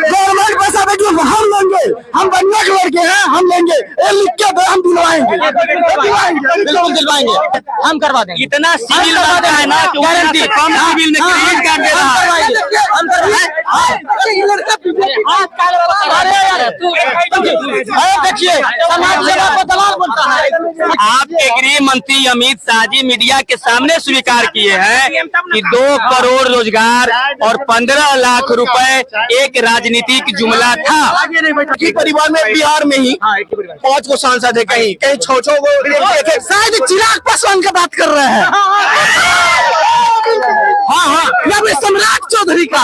Government पैसा बेटे हम लेंगे, हम बनने के लड़के हैं, हम लेंगे, लिख के दो, हम दिलवाएंगे, बिल्कुल दिलवाएंगे, हम करवा देंगे। इतना सिविल वादा है ना, गारंटी कम सिविल में क्रेडिट कार्ड दे रहा है। देखिए समाज सेवा को दलाल बनता है। आपके गृह मंत्री अमित शाह जी मीडिया के सामने स्वीकार किए हैं कि 2 करोड़ रोजगार और 15 लाख रुपए एक राजनीतिक जुमला था। की परिवार में बिहार में ही 5 को सांसद है, कहीं कहीं 6 को, शायद चिराग पासवान का बात कर रहे हैं। हाँ, या मैं सम्राट चौधरी का,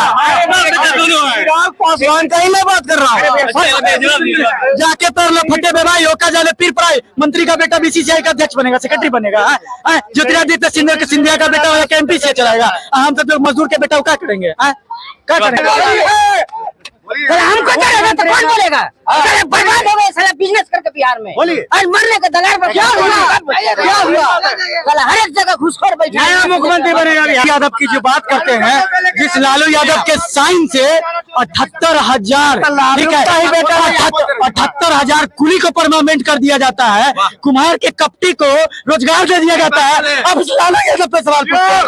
चिराग पासवान का ही मैं बात कर रहा हूँ। जाके तो फटे बेबाई होकर जाले पीर पड़ाई, मंत्री का बेटा बीसीसीआई का अध्यक्ष बनेगा, सेक्रेटरी बनेगा, ज्योतिरादित्य सिंधिया का बेटा एमपी से चलाएगा। हम सब जो मजदूर के बेटा क्या करेंगे, क्या करेंगे? हमको चलेगा तो कौन बोलेगा? बर्बाद हो गए साला बिजनेस करके बिहार में, और मरने के दलाल पर क्या हुआ? साला हर एक जगह घुसखोर बैठा है। नया मुख्यमंत्री बनेगा। यादव की जो बात करते हैं, जिस लालू यादव के साइन से 78,000 78,000 कुली को परमानेंट कर दिया जाता है, कुम्हार के कपटी को रोजगार दे दिया जाता है। अब लालू यादव पे सवाल पूछते हैं।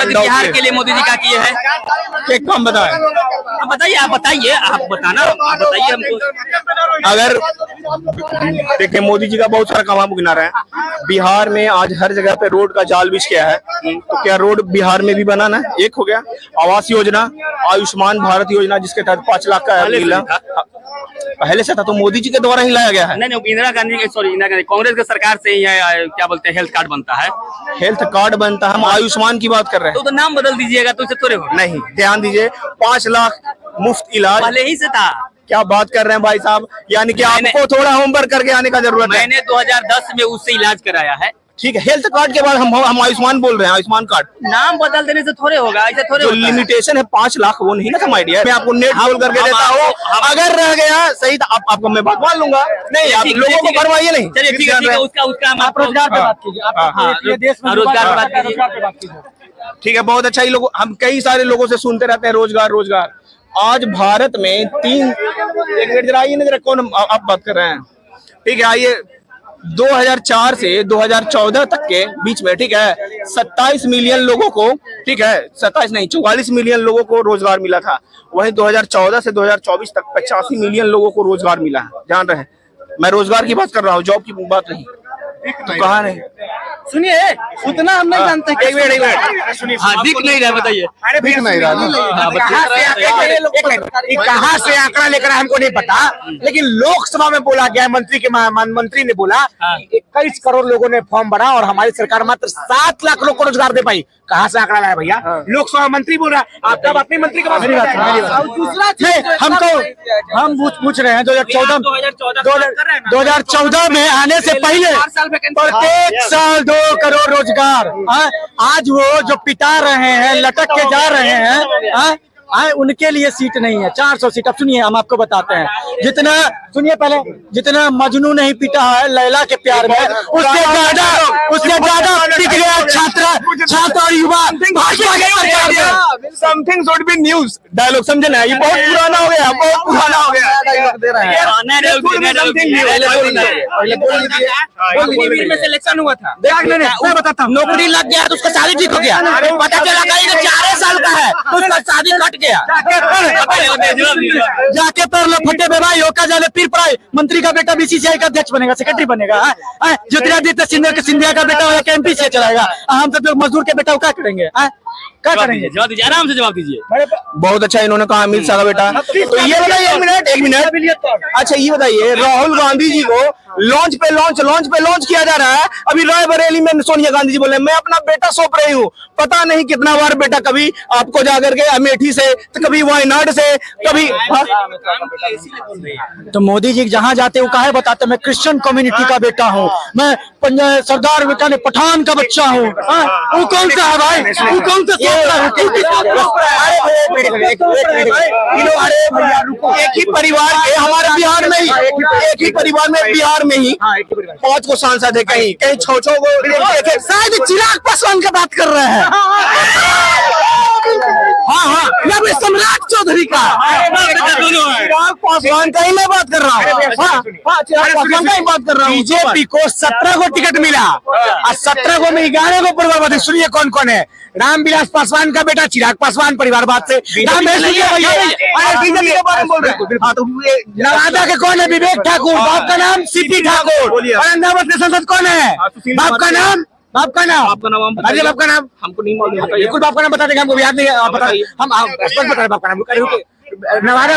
बिहार के लिए मोदी जी का किए हैं, कम बताए, बताइए, आप बताइए, आप बताना, आप बताइए हमको। अगर देखिए मोदी जी का बहुत सारा काम गिना रहे हैं। बिहार में आज हर जगह पे रोड का जाल बिछ गया है, तो क्या रोड बिहार में भी बनाना? एक हो गया आवास योजना, आयुष्मान भारत योजना जिसके तहत 5 लाख का मिला, पहले से था, तो मोदी जी के द्वारा ही लाया गया है। नहीं, इंदिरा गांधी, सॉरी इंदिरा गांधी, कांग्रेस की सरकार से ही है, क्या बोलते हैं, हेल्थ कार्ड बनता है। हेल्थ कार्ड बनता है, हम आयुष्मान की बात कर रहे हैं। तो नाम बदल दीजिएगा, तो इसे थोड़े हो। नहीं, ध्यान दीजिए, 5 लाख मुफ्त इलाज पहले ही से था। क्या बात कर रहे हैं भाई साहब, यानी कि आपको थोड़ा होमवर्क करके आने का जरूरत है। मैंने 2010 में उससे इलाज कराया है। ठीक है, हेल्थ कार्ड के बाद हम आयुष्मान बोल रहे हैं, आयुष्मान कार्ड। नाम बदल देने से थोड़े होगा, ऐसे थोड़े जो लिमिटेशन है 5 लाख, वो नहीं ना समझ आइडिया। मैं आपको नेट खोल करके देता हूँ, अगर रह गया सही तो आपको मैं बात मान लूंगा। नहीं, आप लोगों को भरवाइए नहीं। चलिए ठीक है, उसका आप रोजगार पे बात कीजिए, रोजगार पे बात कीजिए। ठीक है, बहुत अच्छा। ही लोग, हम कई सारे लोगों से सुनते रहते हैं रोजगार रोजगार। आज भारत में 3, एक मिनट जरा आइए ना, जरा कौन आप बात कर रहे हैं? ठीक है, आइए, 2004 से 2014 तक के बीच में, ठीक है, 27 मिलियन लोगों को, ठीक है, 27 नहीं 44 मिलियन लोगों को रोजगार मिला था। वहीं 2014 से 2024 तक 85 मिलियन लोगों को रोजगार मिला है। जान रहे हैं, मैं रोजगार की बात कर रहा हूँ, जॉब की बात नहीं। तो कहाँ नहीं, सुनिए, उतना हम नहीं जानते। एक मिनट दिख नहीं रहा, बताइए। अरे दिख नहीं रहा, कहाँ से आंकड़ा लेकर हमको नहीं पता, लेकिन लोकसभा में बोला गया, मंत्री ने बोला 21 करोड़ लोगों ने फॉर्म भरा और हमारी सरकार मात्र 7 लाख लोग को रोजगार दे पाई। कहाँ से आंकड़ा लाया भैया? लोकसभा मंत्री बोल रहा है, आपका बात नहीं, मंत्री का बात। हम पूछ रहे हैं 2014 में आने से पहले प्रत्येक साल 2 करोड़ रोजगार, आज वो जो पिटा रहे हैं, लटक के जा रहे हैं, उनके लिए सीट नहीं है, 400 सीट। अब सुनिए, हम आपको बताते हैं, जितना सुनिए पहले, जितना मजनू नहीं पिटा है लैला के प्यार में, उससे ज्यादा पिट गया छात्र और युवा भाजपा के सरकार में। Something should be news dialogue, समझे ना? ये बहुत पुराना हो गया, बहुत पुराना हो गया। सिलेक्शन हुआ था, मैं बताता हूँ, नौकरी लग गया तो उसका शादी ठीक हो गया, पता चला 4 साल का है तो उसका शादी कट गया। जाके तो फटे बेबाई होकर जाले पीर पड़ाई, मंत्री का बेटा बीसीसीआई का अध्यक्ष बनेगा, सेक्रेटरी बनेगा, ज्योतिरादित्य सिंधिया का बेटा एमपी से चलाएगा। हम सब जो मजदूर के बेटा क्या करेंगे, क्या करेंगे? जवाब दीजिए, आराम से जवाब दीजिए। बहुत अच्छा इन्होंने कहा, अमित शाह का बेटा। तो ये बताइए, एक मिनट, अच्छा ये बताइए, राहुल गांधी जी को लॉन्च पे लॉन्च किया जा रहा है। अभी रायबरेली में सोनिया गांधी जी बोले, मैं अपना बेटा सौंप रही हूँ। पता नहीं कितना बार बेटा कभी आपको जाकर के अमेठी से, तो कभी वायनाड से, कभी तो मोदी जी जहाँ जाते वो काहे बताते, मैं क्रिश्चियन कम्युनिटी का बेटा हूँ, मैं सरदार बेटा ने पठान का बच्चा हूँ। वो कौन सा है भाई? वो कौन हम तो एक ही परिवार के हमारे बिहार में ही एक ही परिवार में बिहार में ही 5 को सांसद है, कहीं कहीं 6 को। शायद चिराग पासवान का बात कर रहे हैं। हाँ, या फिर सम्राट चौधरी का। चिराग पासवान का ही मैं बात कर रहा हूँ। चिराग पासवान का ही बात कर रहा हूँ। बीजेपी को 17 को टिकट मिला और 17 को में 11 को परिवारवाद। सुनिए कौन कौन है। रामविलास पासवान का बेटा चिराग पासवान परिवारवाद से। नवादा के कौन है? विवेक ठाकुर। बाप का नाम सीपी ठाकुर। औरंगाबाद के सांसद कौन है? बाप का नाम बताइए। बाप का नाम हमको नहीं मालूम। बिल्कुल बाप का नाम बता देंगे, हमको याद नहीं। आप बता, हम स्पष्ट बता रहे बाप का नाम। नवादा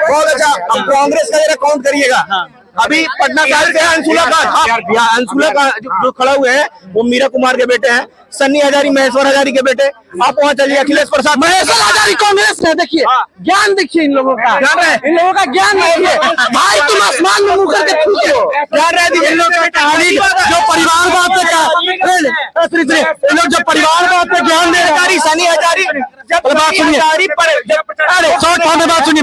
बहुत अच्छा। अब कांग्रेस का जरा काउंट करिएगा। अभी पटना साहिब से अंशुला का जो खड़ा हुए हैं वो मीरा कुमार के बेटे हैं। सन्नी हजारी महेश्वर हजारी के बेटे। आप वहाँ चलिए। अखिलेश प्रसाद महेश्वर हजारी कांग्रेस में। देखिए ज्ञान देखिए इन लोगों का। इन लोगों का ज्ञान देखिए। भाई तुम आसमान में मुंह करके पूछो इन लोग जो परिवारवाद पे इन लोग जो परिवारवाद पे ज्ञान दे रहे। सन्नी हजारी बात सुनिए। अरे शॉर्ट फॉर्म में बात सुनिए।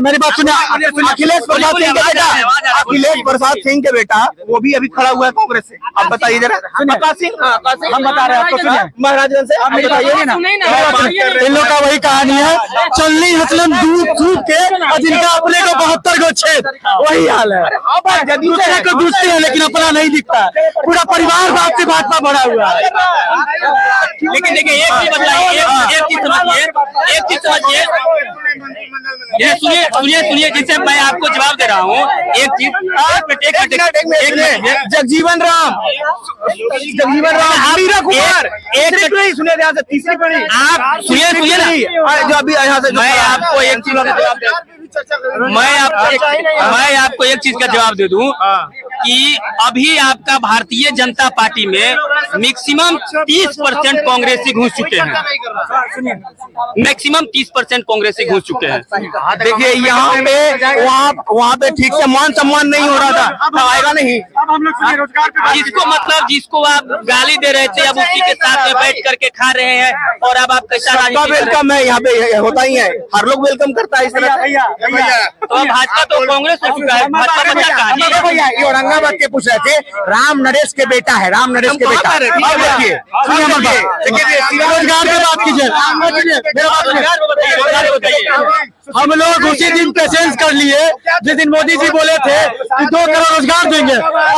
मेरी बात सुनिए। अखिलेश प्रसाद सिंह के बेटा वो भी अभी खड़ा हुआ है कांग्रेस से। अब बताइए जरा। हम बता रहे हैं आपको। सुनिए महाराजगंज से। आप बताइए ना। इन लोग का वही कहानी है। चलनी हसलन दूध के और जिनका अपने को 72 को छेद। वही हाल है। दूसरे को दूसरे है लेकिन अपना नहीं दिखता। पूरा परिवार बाप से भाजपा बढ़ा हुआ है। लेकिन देखिए एक चीज बताइए, एक चीज समझिए। ये सुनिए जिससे मैं आपको जवाब दे रहा हूँ। एक मिनट। जगजीवन राम मीरा कुमार एक सुनिए ध्यान से। तीसरी पीढ़ी आप सुनिए ना। जो अभी यहाँ से मैं आपको एक चीज का जवाब का जवाब दे दूं कि अभी आपका भारतीय जनता पार्टी में मैक्सिमम 30% कांग्रेसी घुस चुके हैं। मैक्सिमम 30% कांग्रेसी घुस चुके हैं। देखिए यहाँ पे वहाँ पे ठीक से मान सम्मान नहीं हो रहा था। अब आएगा नहीं। अब हम लोग जिसको आप गाली दे रहे थे अब उसी के साथ में बैठ करके खा रहे हैं। और अब आप कैसा वेलकम है यहाँ पे होता ही है। हर लोग वेलकम करता है इस तरह से। तो भाजपा तो कांग्रेस हो चुका है। भैया ये औरंगाबाद के पूछ रहे थे। राम नरेश के बेटा है। राम नरेश के बेटा। रोजगार की बात कीजिए। हम लोग उसी दिन पेशेंस कर लिए जिस दिन मोदी जी बोले थे कि 2 करोड़ रोजगार देंगे।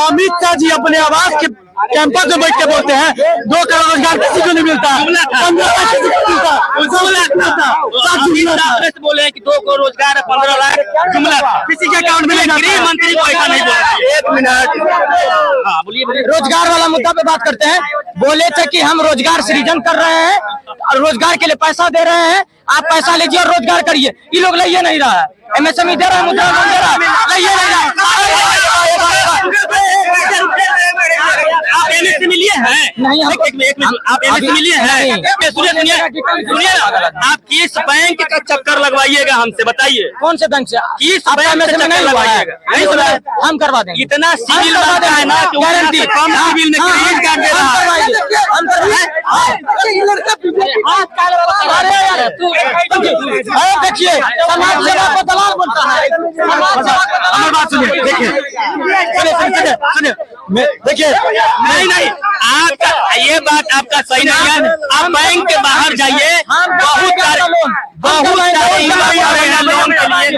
अमित शाह जी अपने आवास के कैंपस में बैठ के बोलते हैं 2 करोड़ रोजगार किसी को नहीं मिलता। बोले कि 2 करोड़ रोजगार 15 लाख जुमला किसी के अकाउंट में गृह मंत्री को ऐसा नहीं बोला। 1 मिनट। हाँ बोलिए। रोजगार वाला मुद्दा पे बात करते हैं। बोले थे कि हम रोजगार सृजन कर रहे हैं और रोजगार के लिए पैसा दे रहे हैं। आप पैसा लीजिए और रोजगार करिए। ये लोग ले नहीं रहा है। MSME दे रहा है, मुद्रा लोन दे रहा है, ले नहीं रहा। आप एमएसएमई लिए हैं? नहीं आप एमएसएमई लिए हैं? सुनिए ना। आप किस बैंक का चक्कर लगवाइएगा हमसे बताइए। कौन से बैंक से? किस बैंक से चक्कर लगवाइएगा? हम करवा देंगे। इतना सिविल बनता है ना कि गारंटी कम सिविल में क्रेडिट कार्ड दे रहा है। देखिए समाज सेवा को दलाल बनता है। हमारी बात सुनिए। देखिए सुनिए देखिए। नहीं आपका ये बात आपका सही नहीं है। आप बैंक के बाहर जाइए। बहुत सारे लोन के लिए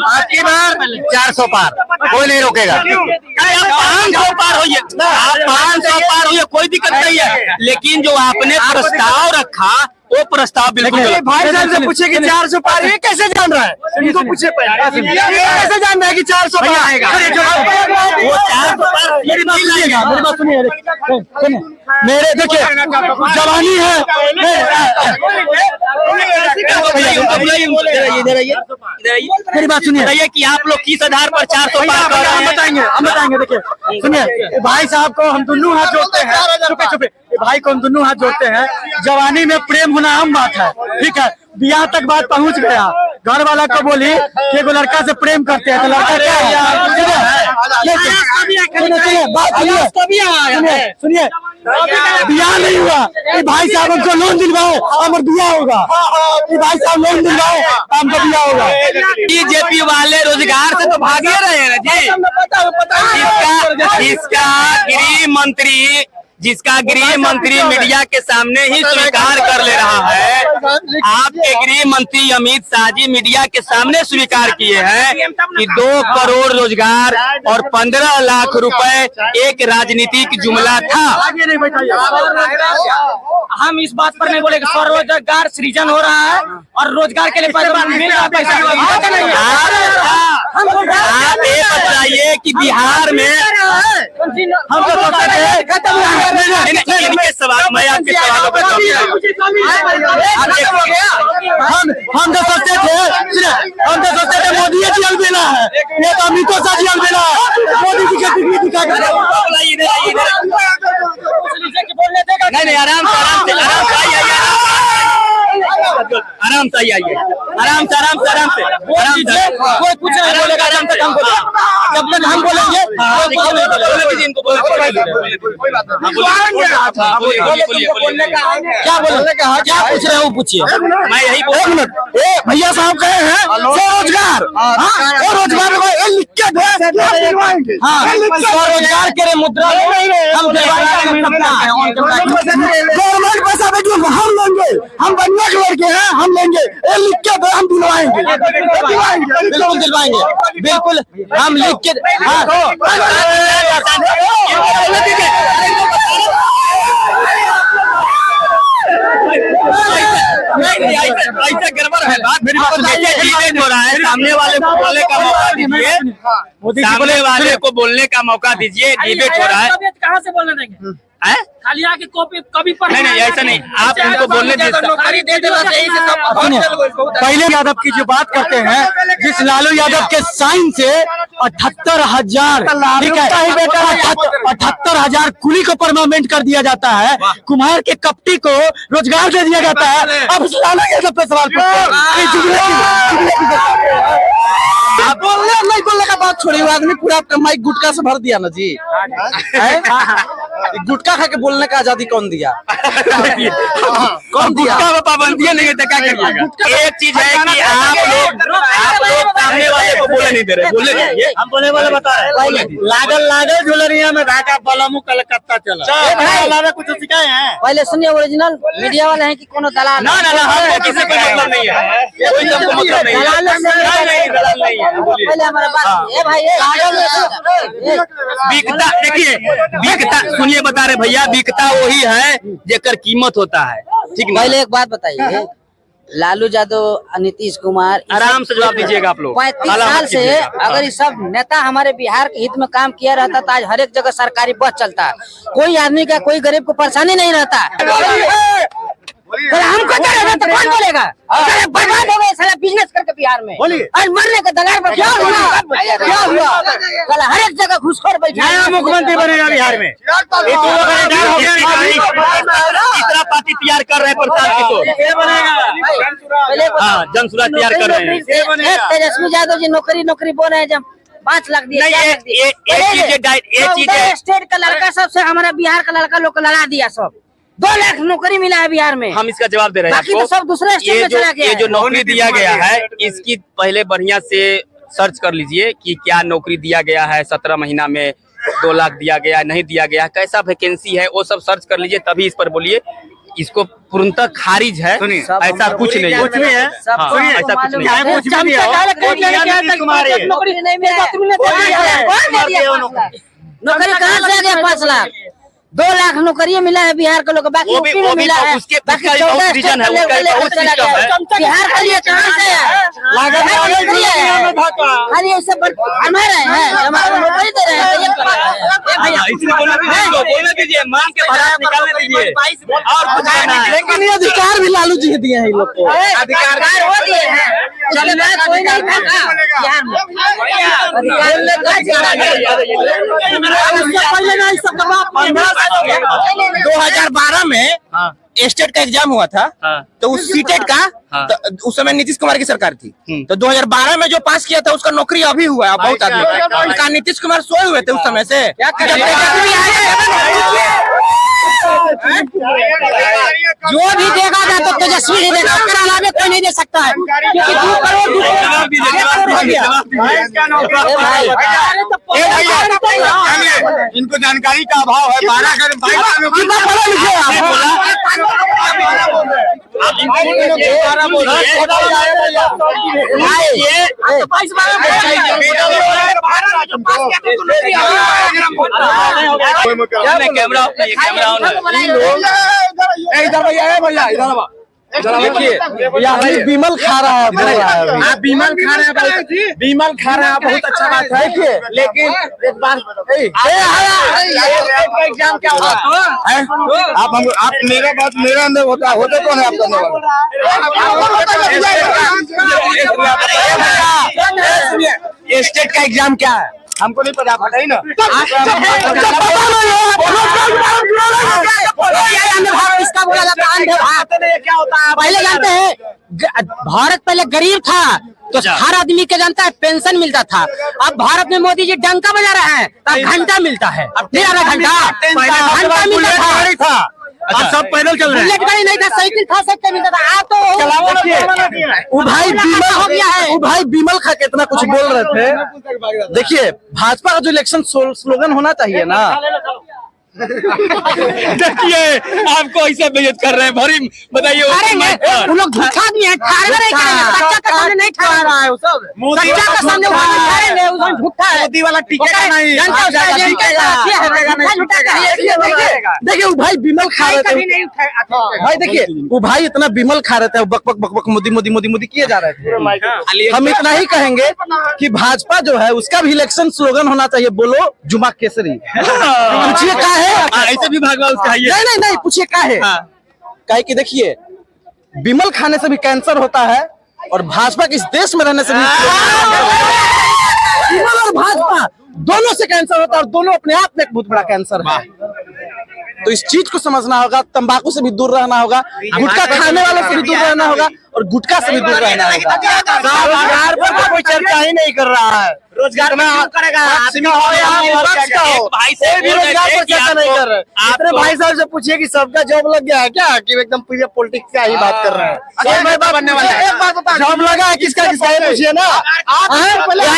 आपकी बार 400 पार कोई नहीं रोकेगा। आप 500 पार होइए। आप 500 पार होइए, कोई दिक्कत नहीं है। लेकिन जो आपने प्रस्ताव रखा वो प्रस्ताव बिल्कुल भाई साहब से पूछे कि 400 पार ये कैसे जान रहा है? इनको पूछे कैसे जान रहा है कि 400 पार आएगा? वो 400 पार। मेरी बात सुनिए। मेरे देखिए जवानी है। मेरी बात सुनिए कि आप लोग किस आधार पर 400 पार कर रहे हैं? हम बताएंगे। देखिए सुनिए भाई साहब को हम दोनों हाथ जोड़ते हैं। चुपे भाई को हम दोनों हाथ जोड़ते हैं। जवानी में प्रेम होना आम बात है। ठीक है, बियाह तक बात पहुंच गया। घर वाला को बोली कि एगो लड़का से प्रेम करते हैं तो लड़का सुनिए बियाह नहीं हुआ कि भाई साहब हमको लोन दिलवाए हमारा बियाह होगा, कि भाई साहब लोन दिलवाए हमको बियाह होगा। बीजेपी वाले रोजगार से तो भागे रहे हैं जी। जिसका गृह मंत्री मीडिया के सामने ही स्वीकार कर ले रहा है। आपके गृह मंत्री अमित शाह जी मीडिया के सामने स्वीकार किए हैं कि 2 करोड़ रोजगार और 15 लाख रुपए एक राजनीतिक जुमला था। हम इस बात पर नहीं बोले कि स्वरोजगार सृजन हो रहा है और रोजगार के लिए पैसा मिल रहा है। आप ये बताइए कि बिहार में हम तो इनके सवाल, मैं आपके सवालों पर हम तो सोचते थे मोदी जी अलबेला है, ये तो अमित शाह जी अलबेला है। मोदी जी के डिग्री दिखा कर नहीं आराम से आइए आराम से कोई कुछ नहीं बोलेगा जब तक हम बोलेंगे, जब तक हम बोलेंगे क्या बोलने का क्या पूछ रहे हो पूछिए। मैं यही बोल, एक मिनट भैया साहब कहे हैं स्वरोजगार, रोजगार लिख के स्वरोजगार के मुद्रा हम गवर्नमेंट पैसा हम लेंगे, हम बनने के लड़के हैं, हम लेंगे लिख के दे, हम दिलवाएंगे, बिल्कुल दिलवाएंगे, बिल्कुल हम लिख के ऐसा गड़बड़ है बात। मेरी बात हो रहा है, सामने वाले को बोलने का मौका दीजिए, सामने वाले को बोलने का मौका दीजिए। डिबेट हो रहा है, कहाँ से बोलने देंगे? खाली आके कॉपी कभी पर नहीं ऐसा नहीं, आप उनको बोलने पहले यादव की जो बात करते हैं, जिस लालू यादव के साइन से 78,000 78,000 कुली को परमानेंट कर दिया जाता है, कुम्हार के कपटी को रोजगार दे दिया जाता है। अब लालू यादव पे सवाल आप बोलने का बात छोड़ी, आदमी पूरा माइक गुटखा से भर दिया ना जी। गुटखा खा के बोलने का आजादी कौन दिया? कौन दिया? पाबंदियां नहीं है, क्या करिएगा? एक चीज है कि आप लोग सामने वाले को बोले नहीं दे रहे, बोले नहीं, हम बोले वाले बता रहे। लागल झुलरिया में धागा पलामू कलकत्ता चला, कुछ सिखाए हैं। पहले सुनिए, ओरिजिनल मीडिया वाले हैं कि कोनो दलाल? ना किसी को मतलब नहीं है, कोई मतलब नहीं है। पहले हमारा बात ये भाई बिकता, देखिए बिकता, सुनिए बता रहे भैया, बिकता वही है जेकर कीमत होता है, ठीक है। पहले एक बात बताइए, लालू यादव, नीतीश कुमार, आराम से जवाब दीजिएगा आप लोग। 35 साल से अगर ये सब नेता हमारे बिहार के हित में काम किया रहता तो आज हर एक जगह सरकारी बस चलता, कोई आदमी का, कोई गरीब को परेशानी नहीं रहता। हमको चलेगा तो कौन बोलेगा? बर्बाद हो गए साला बिजनेस करके बिहार में, और मरने का दलाल पर क्या हुआ? साला हर एक जगह घुसखोर बैठा है। मुख्यमंत्री बनेगा बिहार में, तीसरा पार्टी तैयार कर रहे हैं प्रसाद किशोर, जनसुराज तैयार कर रहे हैं। तेजस्वी यादव जी नौकरी बोल रहे हैं, जब 5 लाख दिए, स्टेट का लड़का सबसे हमारा बिहार का लड़का लोग को लड़ा दिया, सब 2 लाख नौकरी मिला है बिहार में। हम इसका जवाब दे रहे हैं बाकी तो सब दूसरे स्टेट में चला गया। ये जो नौकरी दिया गया है, इसकी पहले बढ़िया से सर्च कर लीजिए कि क्या नौकरी दिया गया है, 17 महीना में 2 लाख दिया गया, नहीं दिया गया, कैसा वैकेंसी है, वो सब सर्च कर लीजिए, तभी इस पर बोलिए। इसको पूर्णतः खारिज है, ऐसा कुछ नहीं है, कुछ नहीं है, ऐसा कुछ नहीं है। नौकरी कहाँ से आ गया 5 लाख? 2 लाख नौकरी मिला है बिहार के लोग, बाकी यूपी में मिला है, बाकी 14 स्टेट में बिहार के लिए कहाँ से है? खाली ऐसे बना रहे हैं, हमारा नौकरी दे रहे हैं। बोलने दीजिए, मान के बारात निकालने दीजिए, और कुछ कहना है। लेकिन ये अधिकार भी लालू जी दिए हैं इन लोग को, अधिकार हो दिए हैं, कोई नहीं था बिहार में अधिकार। 2012 में स्टेट का एग्जाम हुआ था हाँ। तो उस सीटेट का हाँ। तो उस समय नीतीश कुमार की सरकार थी, तो 2012 में जो पास किया था उसका नौकरी अभी हुआ है बहुत आदमी का। नीतीश कुमार सोए हुए थे उस समय से। जो भी देगा ना तो तेजस्वी नहीं देगा, उसके अलावा कोई नहीं दे सकता है, क्योंकि 2 करोड़ इनको जानकारी का अभाव है। 12 कैमरा देखिए विमल खा रहा है, बीमल खा रहे हैं, बीमल खा रहे हैं, बहुत अच्छा बात है। देखिए लेकिन एक बार एग्जाम क्या होगा आप मेरा बात मेरे अंदर होता होते कौन है आप करने वाला? स्टेट का एग्जाम क्या है हमको नहीं पता, बताइए ना। इसका बोला जाता है क्या होता है पहले जानते हैं, भारत पहले गरीब था तो हर आदमी के जानता है पेंशन मिलता था। अब भारत में मोदी जी डंका बजा रहे हैं, अब घंटा मिलता है, घंटा मिलता था। अब सब पैदल चल रहे हैं। बुलेट गाड़ी नहीं था, साइकिल था, सबसे मिलता था। आप तो वो भाई बीमल हो गया है। वो भाई बीमल खा के इतना कुछ बोल रहे थे। देखिए भाजपा का जो इलेक्शन स्लोगन होना चाहिए ना, देखिए आपको ऐसे बेइज्जत कर रहे हैं भरी, बताइए वो लोग धोखा दिए हैं, ठाड़े नहीं करेंगे, सच्चा का सामने नहीं ठहरा रहा है वो सब, सच्चा का सामने वो ठहरेंगे, उसमें झूठा है, मोदी वाला टिकट नहीं, देखिए वो भाई बीमल खा रहे थे भाई, देखिए वो भाई इतना बीमल खा रहे थे, बक बक बक बक मोदी मोदी मोदी मोदी किए जा रहे थे। हम इतना ही कहेंगे कि भाजपा जो है उसका भी इलेक्शन स्लोगन होना चाहिए, बोलो जुमा केसरी। पूछिए क्या है, ऐसे भी भागवा उसका नहीं नहीं पूछिए क्या है, काहे कि देखिए बीमल खाने से भी कैंसर होता है और भाजपा के इस देश में रहने से भी बीमल और भाजपा दोनों से कैंसर होता है, और दोनों अपने आप में एक बहुत बड़ा कैंसर है। तो इस चीज को समझना होगा, तंबाकू से भी दूर रहना होगा, गुटखा खाने वालों से भी दूर रहना होगा और गुटखा से भी दूर रहना होगा। रोजगार पर तो कोई चर्चा ही नहीं कर रहा है। रोजगार में करेगा भाई कोई भी रोजगार पर चर्चा नहीं कर रहे। इतने भाई साहब से पूछिए कि सबका जॉब लग गया है क्या, कि एकदम पूरे पॉलिटिक्स का ही बात कर रहे हैं। जॉब लगा है किसका किसका ये पूछिए ना।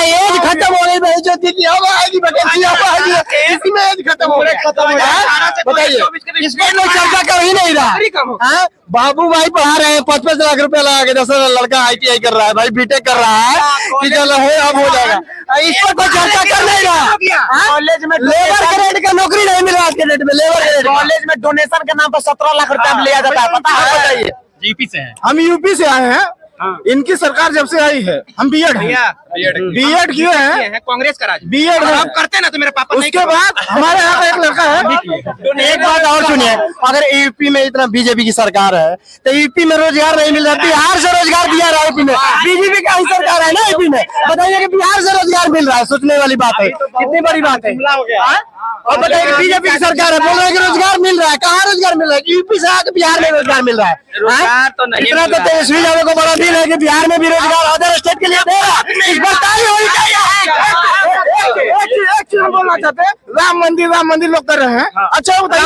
एज खत्म हो गई, बेइज्जती की अब आएगी वैकेंसी, अब आएगी, इसी में एज खत्म हो गई। बताइए इस पर लोग चर्चा कर ही नहीं रहा। बाबू भाई पढ़ा रहे हैं, 5-5 लाख रुपया लगा के, 10 लड़का ITI कर रहा है, भाई बीटेक कर रहा है कि चलो हो अब हो जाएगा, इस पर कोई चर्चा कर नहीं रहा। कॉलेज में लेबर ग्रेड का नौकरी नहीं मिल रहा आज के डेट में। लेबर ग्रेड कॉलेज में डोनेशन के नाम पर 17 लाख रुपया लिया जाता है, पता है? बताइए। जीपी से है। हम यूपी से आए हैं, इनकी सरकार जब से आई है, हम बीएड बीएड किए हैं, कांग्रेस का राज बीएड आप करते ना तो मेरे पापा उसके बाद हमारे यहाँ का एक लड़का है। एक बात और सुनिए, अगर यूपी में इतना बीजेपी की सरकार है तो यूपी में रोजगार नहीं मिल रहा, बिहार से रोजगार दिया रहा है यूपी में। बीजेपी का ही सरकार है ना यूपी में, बताइए कि बिहार से रोजगार मिल रहा है, सोचने वाली बात है, कितनी बड़ी बात है। और बताइए कि बीजेपी की सरकार है, बोल रहे हैं कि रोजगार मिल रहा है, कहाँ रोजगार मिल रहा है? यूपी से आके बिहार में रोजगार मिल रहा है। तो नहीं इतना तो तेजस्वी यादव को बड़ा दिल है कि बिहार में भी रोजगार अदर स्टेट के लिए दे रहा है। इस बार ताली होनी चाहिए। एक चीज हम बोलना चाहते हैं, राम मंदिर लोग कर रहे हैं। अच्छा बताइए,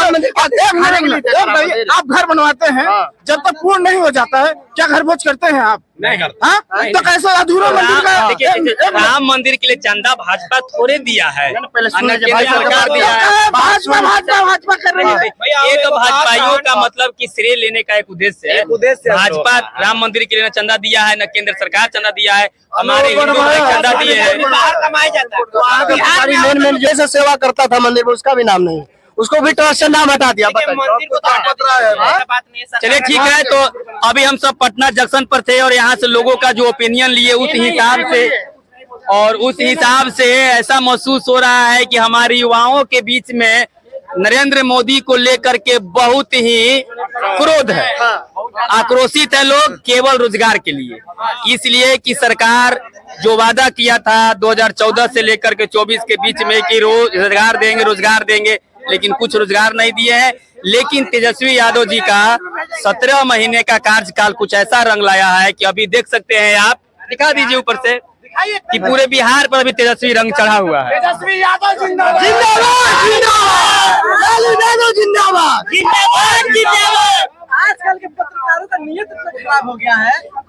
आप घर बनवाते हैं, जब तक पूर्ण नहीं हो जाता है क्या घर भोज करते हैं आप? नहीं करता। तो कैसे अधूरा मंदिर का? देखिए राम मंदिर के लिए चंदा भाजपा थोड़े दिया है, सरकार दिया है, भाजपा कर रही है। ये तो भाजपाइयों का मतलब कि श्रेय लेने का एक उद्देश्य है। भाजपा राम मंदिर के लिए न चंदा दिया है, न केंद्र सरकार चंदा दिया है, हमारे हिंदू भाई चंदा दिए हैं। बाहर कमाया जाता है, मेन जैसे सेवा करता था मंदिर में, उसका भी नाम नहीं, उसको भी ट्रस्ट से नाम हटा दिया। मंदिर को चलिए ठीक है, तो अभी हम सब पटना जंक्शन पर थे और यहाँ से लोगों का जो ओपिनियन लिए उस हिसाब से ऐसा महसूस हो रहा है कि हमारे युवाओं के बीच में नरेंद्र मोदी को लेकर के बहुत ही क्रोध है, आक्रोशित है लोग केवल रोजगार के लिए। इसलिए कि सरकार जो वादा किया था 2014 से लेकर के 24 के बीच में कि रोजगार देंगे, लेकिन कुछ रोजगार नहीं दिए हैं। लेकिन तेजस्वी यादव जी का 17 महीने का कार्यकाल कुछ ऐसा रंग लाया है कि अभी देख सकते हैं आप, दिखा दीजिए ऊपर से कि पूरे बिहार पर अभी तेजस्वी रंग चढ़ा हुआ है। तेजस्वी यादव जिंदाबाद, जिंदाबाद, जिंदाबाद, जिंदाबाद, जिंदाबाद। आजकल के पत्रकारों का नियत इतना खराब हो गया है।